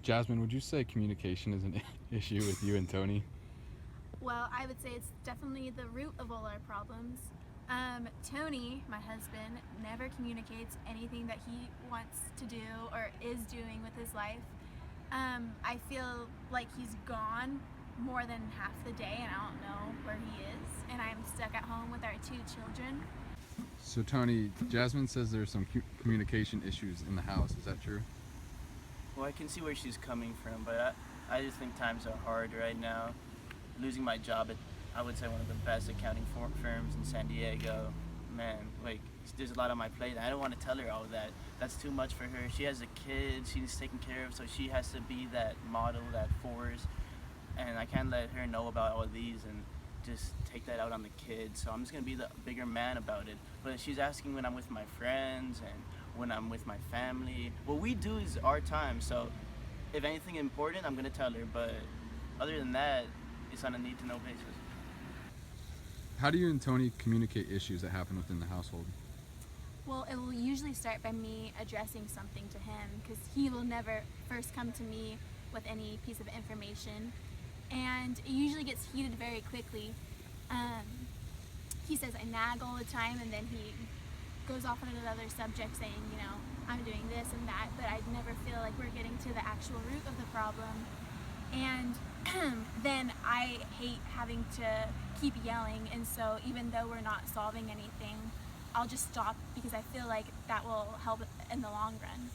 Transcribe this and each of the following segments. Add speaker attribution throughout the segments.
Speaker 1: Jasmine, would you say communication is an issue with you and Tony?
Speaker 2: Well, I would say it's definitely the root of all our problems. Tony, my husband, never communicates anything that he wants to do or is doing with his life. I feel like he's gone more than half the day and I don't know where he is, and I'm stuck at home with our 2 children.
Speaker 1: So Tony, Jasmine says there's some communication issues in the house. Is that true?
Speaker 3: Well, I can see where she's coming from, but I just think times are hard right now. Losing my job at, I would say, one of the best accounting firms in San Diego, man, like, there's a lot on my plate. I don't want to tell her all that. That's too much for her. She has a kid she's taking care of, so she has to be that model, that force, and I can't let her know about all these and just take that out on the kids. So I'm just going to be the bigger man about it. But she's asking when I'm with my friends and when I'm with my family. What we do is our time, so if anything important, I'm going to tell her, but other than that, it's on a need-to-know basis.
Speaker 1: How do you and Tony communicate issues that happen within the household?
Speaker 2: Well, it will usually start by me addressing something to him because he will never first come to me with any piece of information, and it usually gets heated very quickly. He says I nag all the time, and then he goes off on another subject saying, I'm doing this and that, but I never feel like we're getting to the actual root of the problem. And then I hate having to keep yelling, and so even though we're not solving anything, I'll just stop because I feel like that will help in the long run.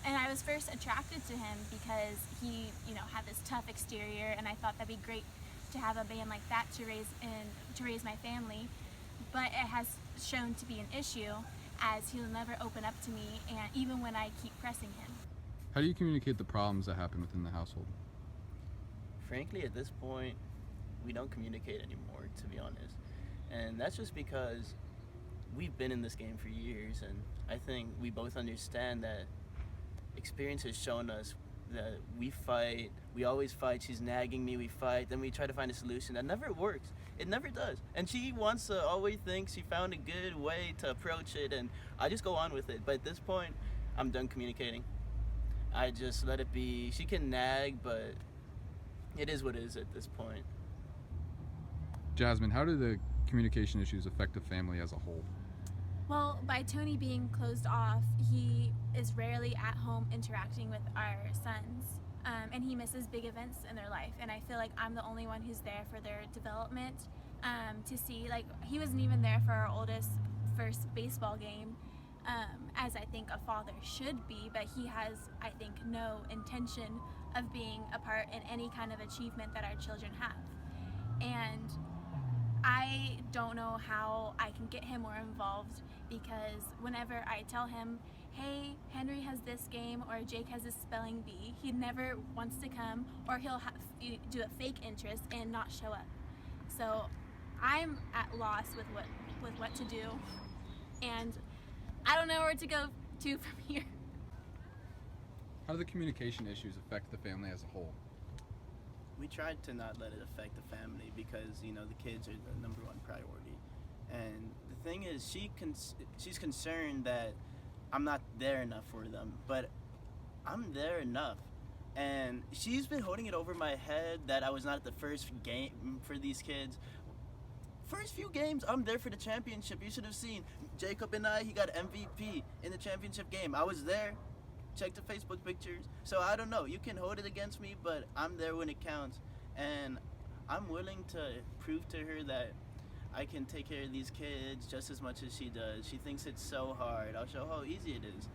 Speaker 2: And I was first attracted to him because he, had this tough exterior, and I thought that'd be great to have a man like that to raise my family. But it has shown to be an issue, as he'll never open up to me, and even when I keep pressing him.
Speaker 1: How do you communicate the problems that happen within the household?
Speaker 3: Frankly, at this point, we don't communicate anymore, to be honest. And that's just because we've been in this game for years, and I think we both understand that experience has shown us that we fight, we always fight. She's nagging me, we fight, then we try to find a solution. That never works. It never does. And she wants to always think she found a good way to approach it, and I just go on with it. But at this point, I'm done communicating. I just let it be. She can nag, but it is what it is at this point.
Speaker 1: Jasmine, how do the communication issues affect the family as a whole?
Speaker 2: Well, by Tony being closed off, he is rarely at home interacting with our sons, and he misses big events in their life, and I feel like I'm the only one who's there for their development, to see, like, he wasn't even there for our oldest first baseball game, as I think a father should be, but he has, I think, no intention of being a part in any kind of achievement that our children have. And I don't know how I can get him more involved, because whenever I tell him, hey, Henry has this game or Jake has this spelling bee, he never wants to come, or he'll do a fake interest and not show up. So I'm at loss with what to do, and I don't know where to go to from here.
Speaker 1: How do the communication issues affect the family as a whole?
Speaker 3: We tried to not let it affect the family because, the kids are the number one priority. And the thing is, she's concerned that I'm not there enough for them, but I'm there enough. And she's been holding it over my head that I was not at the first game for these kids. First few games, I'm there for the championship. You should have seen Jacob and he got MVP in the championship game. I was there. Check the Facebook pictures. So I don't know, you can hold it against me, but I'm there when it counts. And I'm willing to prove to her that I can take care of these kids just as much as she does. She thinks it's so hard. I'll show how easy it is.